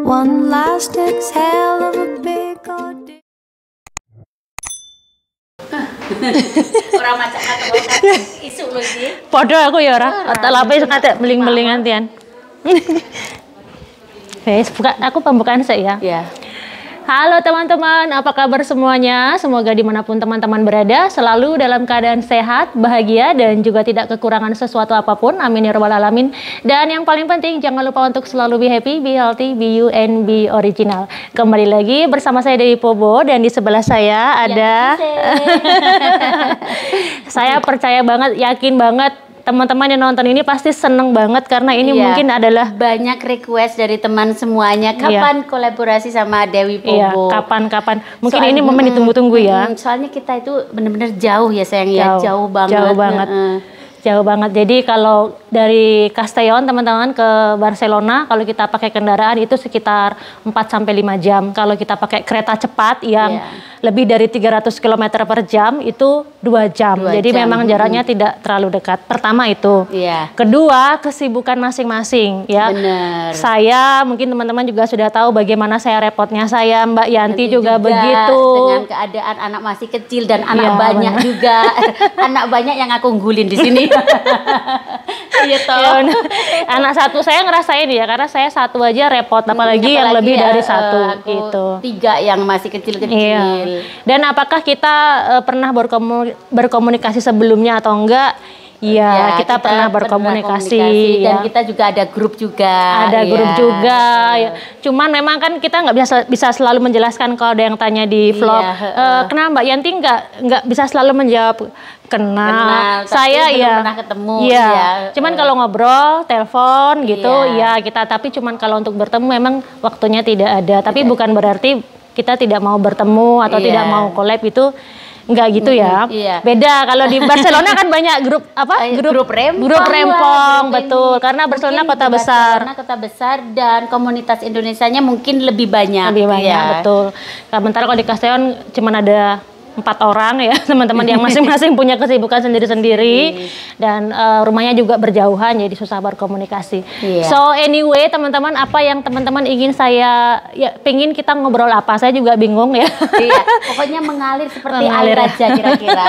One last exhale of a big old day. Orang macam kata isu lu sih. Podo aku ya ora. Tak lape kate meling-melingan tian. Wes, buka aku pembukaan sih ya. Iya. Halo teman-teman, apa kabar semuanya? Semoga dimanapun teman-teman berada selalu dalam keadaan sehat, bahagia, dan juga tidak kekurangan sesuatu apapun. Amin ya rabbal alamin. Dan yang paling penting jangan lupa untuk selalu be happy, be healthy, be you, and be original. Kembali lagi bersama saya Dewi Pobo dan di sebelah saya ada saya percaya banget, yakin banget teman-teman yang nonton ini pasti seneng banget karena ini mungkin adalah banyak request dari teman semuanya. Kapan kolaborasi sama Dewi Pobo? Iya, kapan-kapan. Mungkin ini momen ditunggu-tunggu ya. Soalnya kita itu benar-benar jauh ya sayang ya, jauh banget. Jauh banget. Jauh banget. Jadi kalau dari Castellón teman-teman ke Barcelona kalau kita pakai kendaraan itu sekitar 4 sampai 5 jam. Kalau kita pakai kereta cepat yang lebih dari 300 km per jam itu 2 jam. Jadi memang jaraknya tidak terlalu dekat. Pertama itu. Kedua, kesibukan masing-masing ya. Benar. Saya mungkin teman-teman juga sudah tahu bagaimana saya repotnya saya, Mbak Yanti juga begitu. Dengan keadaan anak masih kecil dan anak banyak juga. Anak banyak yang aku unggulin di sini. Gitu. Anak satu saya ngerasain ya karena saya satu aja repot apalagi yang lebih dari satu gitu. 3 yang masih kecil-kecil. Dan apakah kita pernah berkomunikasi sebelumnya atau enggak? Iya, kita pernah berkomunikasi dan kita juga ada grup juga. Ada grup juga. Ya. Cuman memang kan kita nggak bisa selalu menjelaskan kalau ada yang tanya di vlog. Kenapa Mbak Yanti nggak bisa selalu menjawab? Kenal. Saya belum pernah ketemu. Cuman kalau ngobrol, telepon gitu, kita. Tapi cuman kalau untuk bertemu memang waktunya tidak ada. Tapi bukan berarti kita tidak mau bertemu atau tidak mau collab itu. Enggak gitu ya. Beda kalau di Barcelona kan banyak grup grup rempong betul karena Barcelona kota besar. Barcelona kota besar dan komunitas Indonesianya mungkin lebih banyak. Betul. Sementara kalau di Castellón cuman ada 4 orang ya teman-teman yang masing-masing punya kesibukan sendiri-sendiri dan rumahnya juga berjauhan jadi susah berkomunikasi. So anyway teman-teman, apa yang teman-teman ingin saya pengen kita ngobrol apa, saya juga bingung ya. Pokoknya mengalir seperti air aja kira-kira.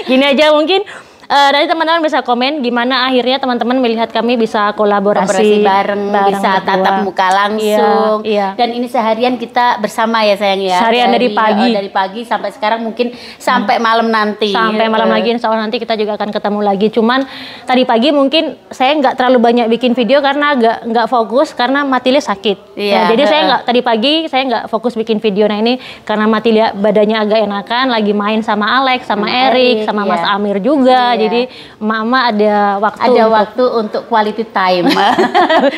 Gini aja mungkin. Dari teman-teman bisa komen gimana akhirnya teman-teman melihat kami bisa kolaborasi bareng bisa tatap muka langsung. Dan ini seharian kita bersama ya sayang ya. Seharian dari pagi. Dari pagi sampai sekarang mungkin sampai malam nanti. Sampai malam lagi, insya Allah nanti kita juga akan ketemu lagi. Cuman tadi pagi mungkin saya nggak terlalu banyak bikin video karena nggak fokus karena Matilda sakit. Jadi saya tadi pagi saya nggak fokus bikin video. Nah ini karena Matilda badannya agak enakan, lagi main sama Alex, sama Erik, sama Mas Amir juga. Jadi mama ada waktu untuk quality time.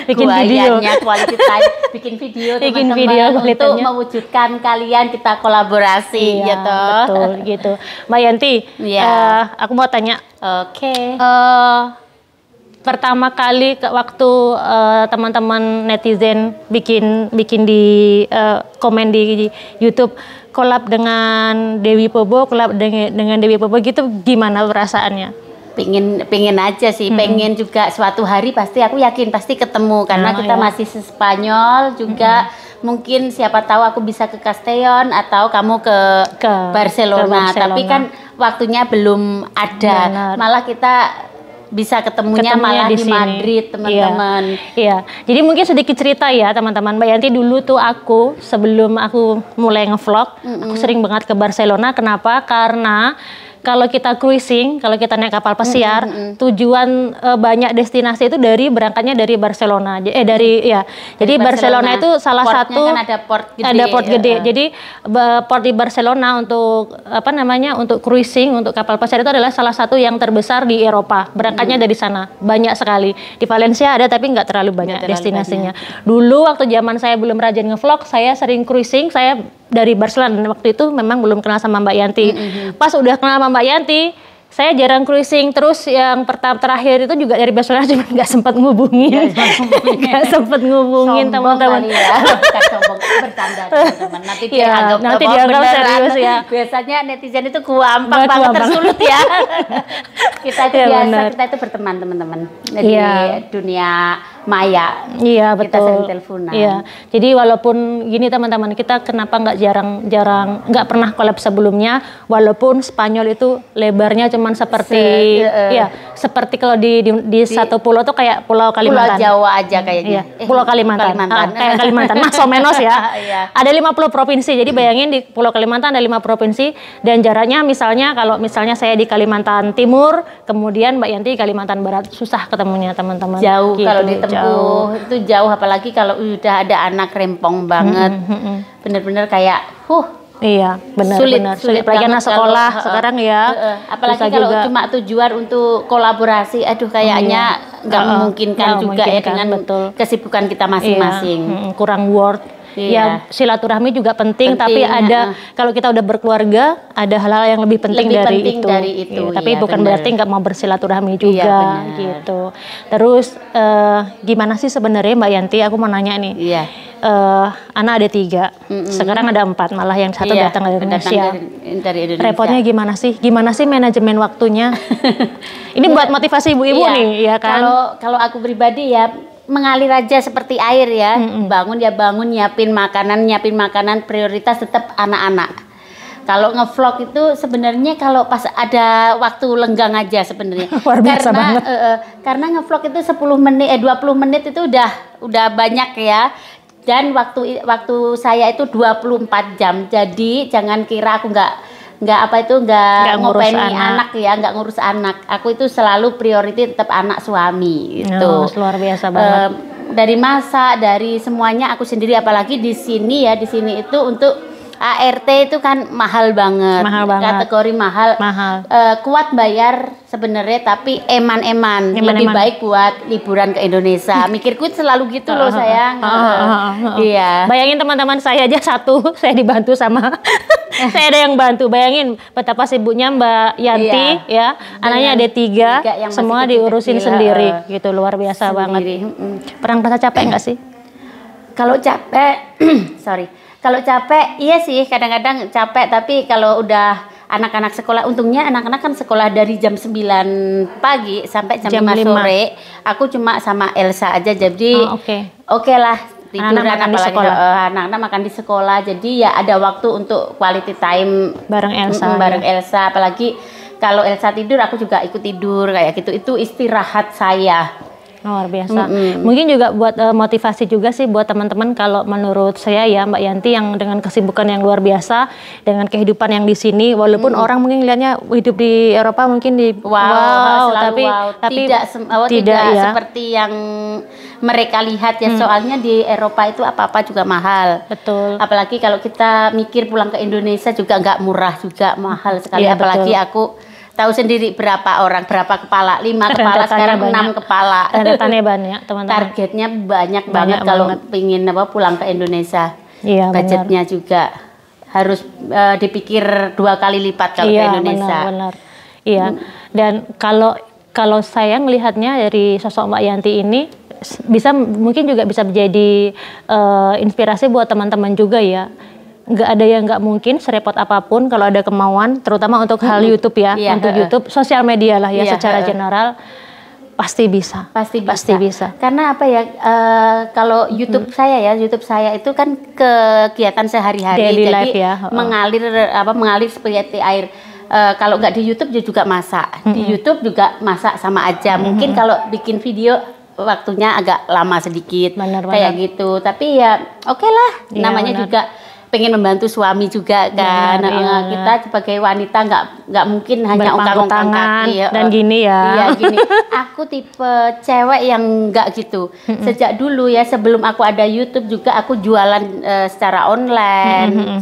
bikin video. Quality time, bikin video teman-teman untuk mewujudkan kalian kita kolaborasi gitu. Betul gitu. Mbak Yanti, aku mau tanya. Pertama kali waktu teman-teman netizen bikin di komen di YouTube collab dengan Dewi Pobo, collab dengan Dewi Pobo gitu, gimana perasaannya? Pengen aja sih, pengen juga suatu hari pasti aku yakin pasti ketemu karena kita masih Spanyol juga. Mungkin siapa tahu aku bisa ke Castellón atau kamu ke Barcelona. Tapi kan waktunya belum ada. Malah kita bisa ketemunya malah di Madrid teman-teman. Jadi mungkin sedikit cerita ya teman-teman. Mbak Yanti dulu tuh sebelum aku mulai ngevlog, aku sering banget ke Barcelona. Kenapa? Karena kalau kita cruising, kalau kita naik kapal pesiar, tujuan banyak destinasi itu berangkatnya dari Barcelona. Jadi Barcelona itu salah satu kan ada port gede. Jadi port di Barcelona untuk untuk cruising, untuk kapal pesiar itu adalah salah satu yang terbesar di Eropa. Berangkatnya dari sana, banyak sekali. Di Valencia ada tapi nggak terlalu banyak destinasinya. Dulu waktu zaman saya belum rajin ngevlog, saya sering cruising, saya dari Barcelona dan waktu itu memang belum kenal sama Mbak Yanti. Pas udah kenal sama Mbak Yanti, saya jarang cruising. Terus yang terakhir itu juga dari Barcelona cuma nggak sempat ngubungin. Nggak sempat ngubungin teman-teman. Bukan sombong, bercanda teman-teman. Nanti dianggap serius ya. Biasanya netizen itu gampang banget tersulut ya. Kita itu biasa, kita itu berteman teman-teman. Di dunia maya. Iya Kita betul. sering teleponan. Iya. Jadi walaupun gini teman-teman, kita kenapa nggak jarang nggak pernah collab sebelumnya, walaupun Spanyol itu lebarnya cuman seperti seperti kalau di satu pulau tuh kayak Pulau Kalimantan. Pulau Jawa aja kayaknya. Iya, Pulau Kalimantan. Kayak Kalimantan, mas menos ya. Iya. Ada 50 provinsi. Jadi bayangin di Pulau Kalimantan ada 5 provinsi dan jaraknya misalnya kalau misalnya saya di Kalimantan Timur, kemudian Mbak Yanti Kalimantan Barat, susah ketemunya teman-teman. Jauh gitu, kalau ditempuh itu jauh, apalagi kalau udah ada anak rempong banget. Bener-bener kayak Iya, benar-benar sulit. Apalagi anak sekolah sekarang ya. Apalagi kalau juga cuma tujuan untuk kolaborasi, aduh kayaknya nggak memungkinkan juga ya dengan kesibukan kita masing-masing. Kurang worth. Ya silaturahmi juga penting tapi ada kalau kita udah berkeluarga ada hal-hal yang lebih penting dari itu. Ya, tapi bukan berarti nggak mau bersilaturahmi juga gitu. Terus gimana sih sebenarnya Mbak Yanti? Aku mau nanya nih. Iya. Anak ada 3, sekarang ada 4, malah yang satu datang dari Indonesia. Dari Indonesia. Repotnya gimana sih? Gimana sih manajemen waktunya? Ini buat motivasi ibu-ibu nih, ya kan? Kalau aku pribadi ya mengalir aja seperti air ya. Bangun ya bangun, nyiapin makanan, prioritas tetap anak-anak. Kalau ngevlog itu sebenarnya kalau pas ada waktu lenggang aja sebenarnya. Luar biasa banget. Karena ngevlog itu 20 menit itu udah banyak ya. Dan waktu saya itu 24 jam. Jadi jangan kira aku nggak ngopeni anak ya, nggak ngurus anak. Aku itu selalu priority tetap anak suami itu. Luar biasa banget. Dari masak, dari semuanya aku sendiri, apalagi di sini itu untuk ART itu kan mahal banget. Kategori mahal. Kuat bayar sebenarnya tapi eman-eman. Lebih baik buat liburan ke Indonesia. Mikirku selalu gitu loh sayang. Iya. Bayangin teman-teman saya aja satu, saya dibantu sama saya ada yang bantu. Bayangin betapa sibuknya Mbak Yanti ya. Anaknya ada 3, semua diurusin sendiri gitu. Luar biasa banget. Pernah merasa capek nggak sih? Kalau capek, Kalau capek, iya sih kadang-kadang capek, tapi kalau udah anak-anak sekolah, untungnya anak-anak kan sekolah dari jam 9 pagi sampai jam 5 sore. Aku cuma sama Elsa aja, jadi oke lah tiduran, apalagi anak-anak makan di sekolah. Jadi ya ada waktu untuk quality time bareng Elsa. Elsa, apalagi kalau Elsa tidur aku juga ikut tidur kayak gitu. Itu istirahat saya. Luar biasa. Mungkin juga buat motivasi juga sih buat teman-teman, kalau menurut saya ya Mbak Yanti yang dengan kesibukan yang luar biasa, dengan kehidupan yang di sini, walaupun orang mungkin lihatnya hidup di Eropa mungkin tapi tidak ya seperti yang mereka lihat ya. Soalnya di Eropa itu apa-apa juga mahal. Betul. Apalagi kalau kita mikir pulang ke Indonesia juga nggak murah, juga mahal sekali. Apalagi aku tahu sendiri berapa kepala, 5 kepala sekarang 6 kepala. Rentetannya banyak teman-teman. Targetnya banyak banget kalau pingin pulang ke Indonesia. Iya, budgetnya juga harus dipikir 2 kali lipat kalau ke Indonesia. Benar. Iya. Dan kalau saya melihatnya dari sosok Mbak Yanti ini mungkin juga bisa menjadi inspirasi buat teman-teman juga ya. Nggak ada yang nggak mungkin, serepot apapun kalau ada kemauan, terutama untuk hal YouTube ya, untuk YouTube, sosial media lah ya, secara general pasti bisa. Pasti bisa. Karena apa ya, kalau YouTube saya itu kan kegiatan sehari-hari, daily jadi life ya, mengalir seperti air. Kalau nggak di YouTube dia juga masak, di YouTube juga masak sama aja. Mungkin kalau bikin video waktunya agak lama sedikit, kayak gitu. Tapi ya oke lah, namanya juga pengen membantu suami juga kan. Kita sebagai wanita nggak mungkin hanya ungkang-ungkang kaki dan gini ya. Iya gini. Aku tipe cewek yang nggak gitu. Sejak dulu ya, sebelum aku ada YouTube juga aku jualan secara online,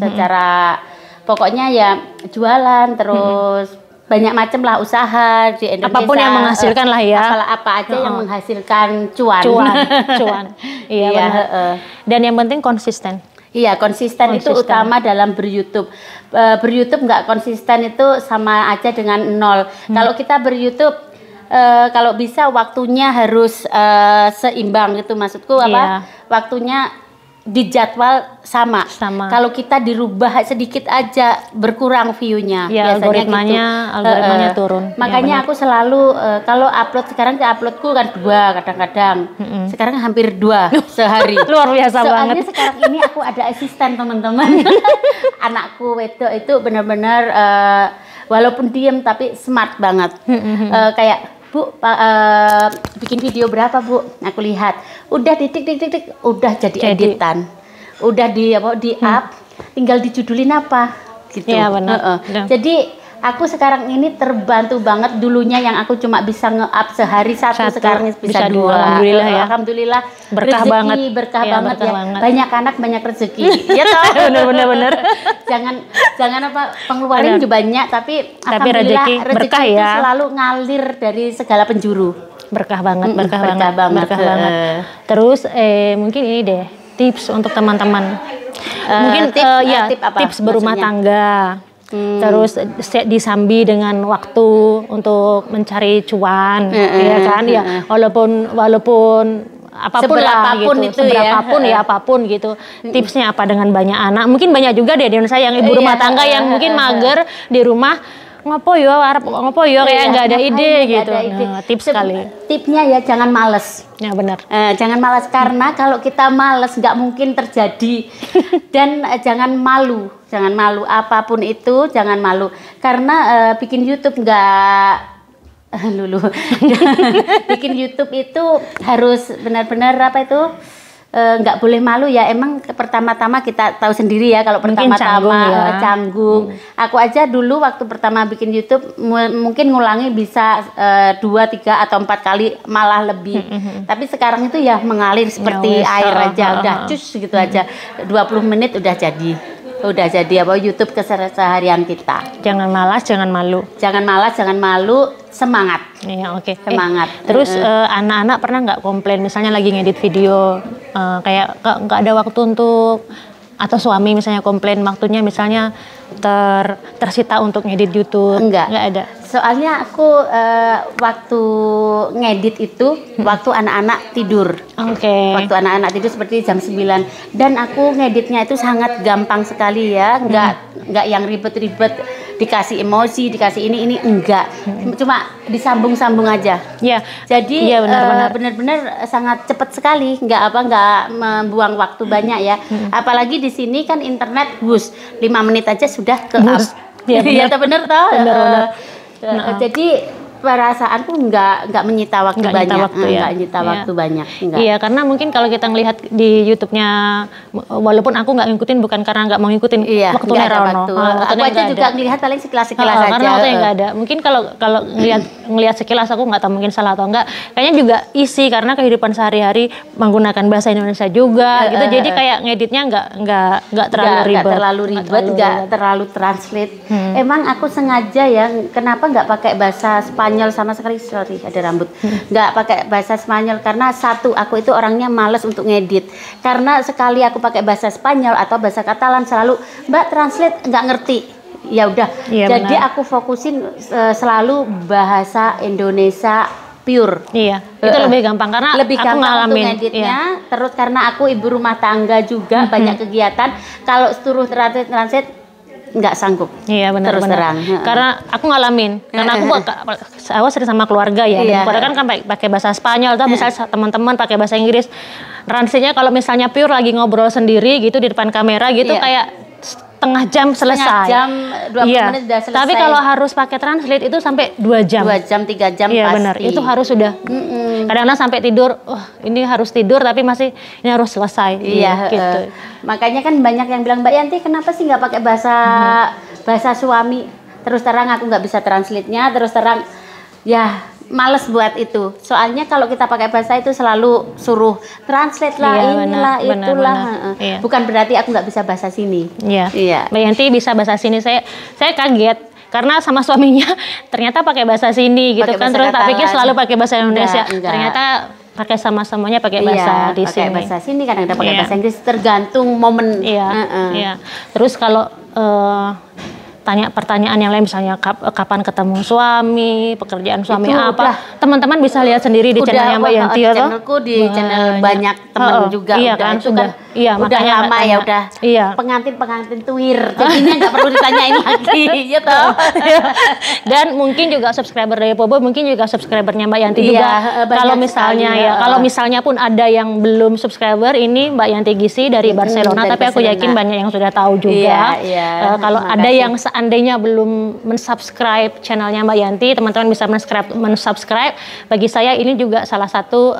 pokoknya ya jualan terus banyak macam lah usaha di Indonesia. Apapun yang menghasilkan lah ya. Apa aja yang menghasilkan cuan. Iya benar. Dan yang penting konsisten. Iya, konsisten itu utama dalam ber-YouTube. Ber-YouTube nggak konsisten itu sama aja dengan nol. Kalau kita ber-YouTube, kalau bisa waktunya harus seimbang gitu. Maksudku apa? Waktunya di jadwal sama. Kalau kita dirubah sedikit aja berkurang view-nya. Ya, algoritmanya turun. Makanya aku selalu kalau upload sekarang uploadku kan 2 kadang-kadang. Sekarang hampir 2 sehari. Luar biasa banget. Soalnya sekarang ini aku ada asisten teman-teman. Anakku wedok itu benar-benar walaupun diem tapi smart banget. Kayak Bu, bikin video berapa Bu? Aku lihat, udah titik, udah jadi editan, udah di up, tinggal dijudulin apa, gitu. Iya benar. Jadi aku sekarang ini terbantu banget. Dulunya yang aku cuma bisa nge-up sehari satu, sekarang bisa 2. Alhamdulillah ya. Alhamdulillah. Berkah rezeki, banget. Berkah Ya, banget berkah ya. banget. Banyak anak banyak rezeki. Ya toh. Bener. Jangan pengeluaran juga banyak, tapi alhamdulillah rezeki berkah itu ya. selalu ngalir dari segala penjuru. Berkah banget. Berkah banget. Terus mungkin ini deh tips untuk teman-teman. Mungkin tips berumah tangga. Terus disambi dengan waktu untuk mencari cuan, ya kan? Ya, walaupun apapun lah gitu, seberapapun ya apapun gitu. Tipsnya apa dengan banyak anak? Mungkin banyak juga deh di Indonesia yang ibu rumah tangga yang mungkin mager di rumah. Ngopo yo kayak nggak ada ide gitu. Nah, tips sekali. Tipsnya ya jangan males. Ya benar. Jangan malas karena kalau kita malas nggak mungkin terjadi. Dan jangan malu apapun itu jangan malu karena bikin YouTube nggak lulu. Bikin YouTube itu harus benar-benar apa itu nggak boleh malu ya. Emang pertama-tama kita tahu sendiri ya kalau pertama-tama canggung. Aku aja dulu waktu pertama bikin YouTube mungkin ngulangi bisa 2, 3 atau 4 kali malah lebih. Tapi sekarang itu ya mengalir seperti air aja, udah cus gitu aja. 20 menit udah jadi YouTube keseharian kita. Jangan malas, jangan malu. Jangan malas, jangan malu, semangat. Iya, oke. Semangat. Terus anak-anak pernah nggak komplain misalnya lagi ngedit video kayak nggak ada waktu untuk, atau suami misalnya komplain waktunya misalnya tersita untuk ngedit YouTube? Nggak ada. Soalnya aku waktu ngedit itu waktu anak-anak tidur. Waktu anak-anak tidur seperti jam 9. Dan aku ngeditnya itu sangat gampang sekali ya, nggak yang ribet-ribet, dikasih emosi, dikasih ini enggak. Cuma disambung-sambung aja. Ya. Jadi benar-benar sangat cepat sekali, nggak membuang waktu banyak ya. Apalagi di sini kan internet 5 menit aja sudah ke up. Iya, benar toh. Jadi perasaanku nggak menyita waktu banyak. Nggak menyita waktu banyak. Iya, karena mungkin kalau kita ngelihat di YouTube-nya, walaupun aku nggak ngikutin bukan karena nggak mau ngikutin, waktunya Rono. Aku aja juga ngelihat paling sekilas-sekilas aja. Karena waktunya nggak ada. Mungkin kalau ngelihat sekilas aku nggak tahu mungkin salah atau enggak. Kayaknya juga isi karena kehidupan sehari-hari menggunakan bahasa Indonesia juga gitu. Jadi kayak ngeditnya nggak terlalu ribet, nggak terlalu translate. Emang aku sengaja ya, kenapa nggak pakai bahasa Spanyol sama sekali, sorry ada rambut, nggak pakai bahasa Spanyol karena satu, aku itu orangnya males untuk ngedit. Karena sekali aku pakai bahasa Spanyol atau bahasa Katalan selalu Mbak translate nggak ngerti. Ya udah, jadi aku fokusin selalu bahasa Indonesia pure. Iya, itu lebih gampang karena lebih aku gampang untuk ngeditnya. Terus karena aku ibu rumah tangga juga banyak kegiatan, kalau suruh translate nggak sanggup. Iya benar. Terus terang. Karena aku ngalamin. Karena aku sering sama keluarga ya. Keluarga kan pakai bahasa Spanyol, atau misalnya teman-teman pakai bahasa Inggris. Translate-nya kalau misalnya pure lagi ngobrol sendiri gitu di depan kamera gitu kayak setengah jam selesai. Setengah jam, 20 menit sudah selesai. Tapi kalau harus pakai translate itu sampai 2 jam. 2 jam, 3 jam iya, pasti. Benar. Itu harus sudah. Kadang-kadang sampai tidur, ini harus tidur tapi ini harus selesai. Iya, gitu. Makanya kan banyak yang bilang, Mbak Yanti kenapa sih nggak pakai bahasa suami? Terus terang aku nggak bisa translate-nya, terus terang ya males buat itu. Soalnya kalau kita pakai bahasa itu selalu suruh translate lah, itulah. Iya. Bukan berarti aku nggak bisa bahasa sini. Iya. Mbak Yanti bisa bahasa sini. Saya kaget karena sama suaminya ternyata pakai bahasa sini gitu kan. Terus tak pikir selalu pakai bahasa Indonesia. Enggak. Ternyata pakai sama-samanya pakai bahasa di sini. Pakai bahasa sini, kadang-kadang pakai bahasa Inggris, tergantung momen. Iya. Terus kalau tanya pertanyaan yang lain, misalnya kapan ketemu suami, pekerjaan suami Itu apa, teman-teman bisa lihat sendiri di channelnya Mbak Yanti ya. Channelku di channel banyak teman juga. Iya kan, sudah. Iya, udah makanya lama ya udah. Iya. Pengantin tuir. Jadinya nggak perlu ditanyain lagi, ya toh. Dan mungkin juga subscriber dari Pobo, mungkin juga subscribernya Mbak Yanti Iya, juga. banyak Kalau misalnya sekali, ya, kalau misalnya pun ada yang belum subscriber, ini Mbak Yanti Gisi dari Barcelona, dari tapi aku Barcelona. yakin banyak yang sudah tahu juga. Iya, Kalau terima ada kasih. yang seandainya belum mensubscribe channelnya Mbak Yanti, teman-teman bisa mensubscribe. Bagi saya ini juga salah satu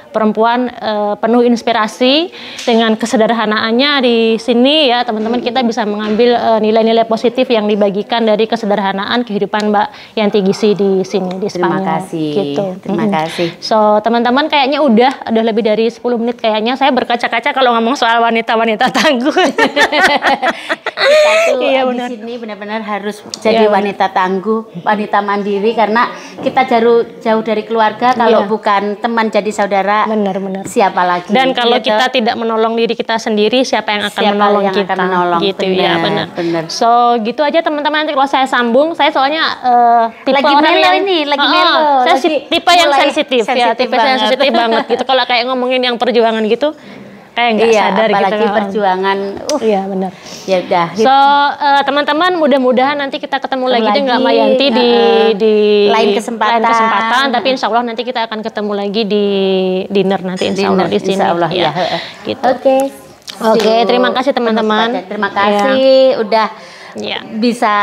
perempuan penuh inspirasi dengan kesederhanaannya di sini ya, teman-teman. Kita bisa mengambil nilai-nilai positif yang dibagikan dari kesederhanaan kehidupan Mbak Yanti Gisi di sini di Spanyol. Terima kasih. Gitu. Terima kasih. So, teman-teman kayaknya udah lebih dari 10 menit kayaknya. Saya berkaca-kaca kalau ngomong soal wanita-wanita tangguh. Kita tuh Iya, di benar. sini benar-benar harus jadi Iya, wanita tangguh, wanita mandiri, karena kita jauh dari keluarga. Kalau Iya. bukan teman jadi saudara, Benar-benar. siapa lagi? Dan kalau Iya, kita toh? tidak menolong diri kita sendiri, siapa yang akan Siapa menolong yang kita? akan menolong? Gitu Benar, ya, benar. benar. So, gitu aja teman-teman. Nanti kalau saya sambung, saya soalnya tipe Lagi orang melo yang ini, lagi Oh, melo. saya Lagi tipe yang mulai sensitif ya, sensitif tipe banget. sensitif banget gitu. Kalau kayak ngomongin yang perjuangan gitu, kayak nggak Iya, sadar gitu. apalagi perjuangan. Iya, benar. Ya udah. So, teman-teman, mudah-mudahan nanti kita ketemu lagi dengan Mbak Yanti di lain kesempatan. tapi insya Allah nanti kita akan ketemu lagi di dinner nanti insya Allah di sini. Insya Allah, ya. Gitu. Oke. Oke, terima kasih teman-teman. Terima kasih udah Ya. bisa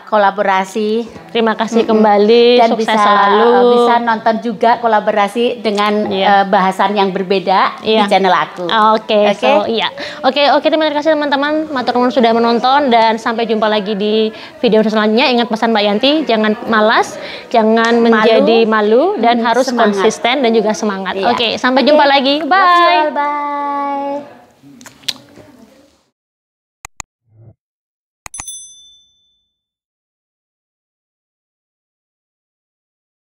kolaborasi Terima kasih kembali, dan sukses bisa selalu. bisa nonton juga kolaborasi dengan Iya. bahasan yang berbeda Iya. di channel aku. Oke, so iya. Oke, terima kasih teman-teman. Matur nuwun sudah menonton dan sampai jumpa lagi di video selanjutnya. Ingat pesan Mbak Yanti, jangan malas, jangan menjadi malu dan harus semangat. konsisten dan juga semangat. Iya. Oke, sampai jumpa lagi. Bye. Bye.